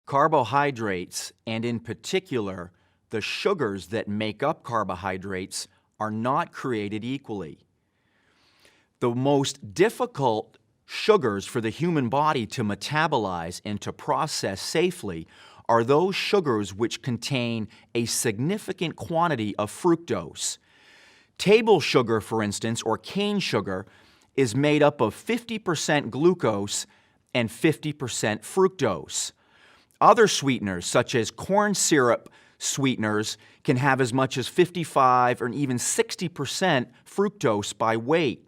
Carbohydrates, and in particular, the sugars that make up carbohydrates, are not created equally. The most difficult sugars for the human body to metabolize and to process safely are those sugars which contain a significant quantity of fructose. Table sugar, for instance, or cane sugar, is made up of 50% glucose and 50% fructose. Other sweeteners, such as corn syrup sweeteners, can have as much as 55 or even 60% fructose by weight.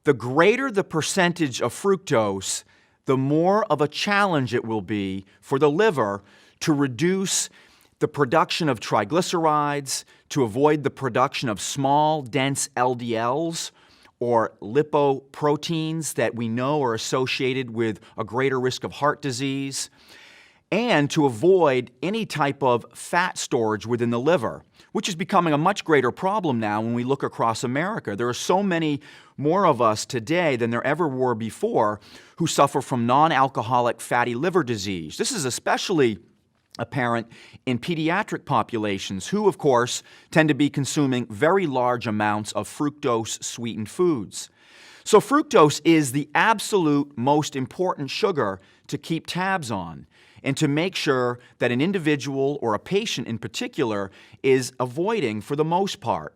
The greater the percentage of fructose, the more of a challenge it will be for the liver to reduce the production of triglycerides, to avoid the production of small, dense LDLs, or lipoproteins that we know are associated with a greater risk of heart disease, and to avoid any type of fat storage within the liver, which is becoming a much greater problem now when we look across America. There are so many more of us today than there ever were before who suffer from non-alcoholic fatty liver disease. This is especially apparent in pediatric populations who, of course, tend to be consuming very large amounts of fructose-sweetened foods. So fructose is the absolute most important sugar to keep tabs on and to make sure that an individual or a patient in particular is avoiding for the most part.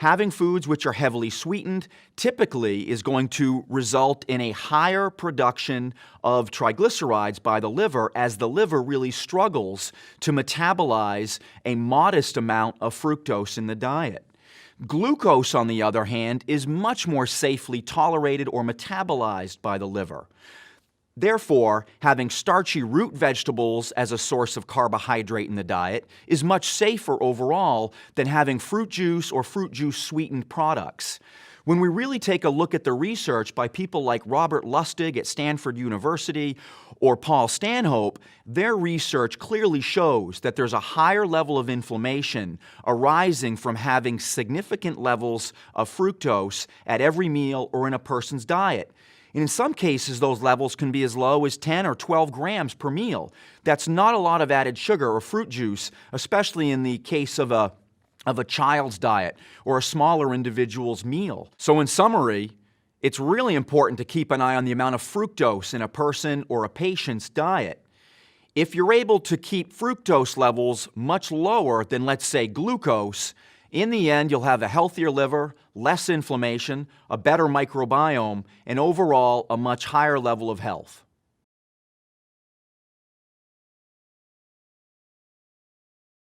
Having foods which are heavily sweetened typically is going to result in a higher production of triglycerides by the liver, as the liver really struggles to metabolize a modest amount of fructose in the diet. Glucose, on the other hand, is much more safely tolerated or metabolized by the liver. Therefore, having starchy root vegetables as a source of carbohydrate in the diet is much safer overall than having fruit juice or fruit juice sweetened products. When we really take a look at the research by people like Robert Lustig at Stanford University or Paul Stanhope, their research clearly shows that there's a higher level of inflammation arising from having significant levels of fructose at every meal or in a person's diet. And in some cases, those levels can be as low as 10 or 12 grams per meal. That's not a lot of added sugar or fruit juice, especially in the case of a child's diet or a smaller individual's meal. So in summary, it's really important to keep an eye on the amount of fructose in a person or a patient's diet. If you're able to keep fructose levels much lower than, let's say, glucose, in the end, you'll have a healthier liver, less inflammation, a better microbiome, and overall a much higher level of health.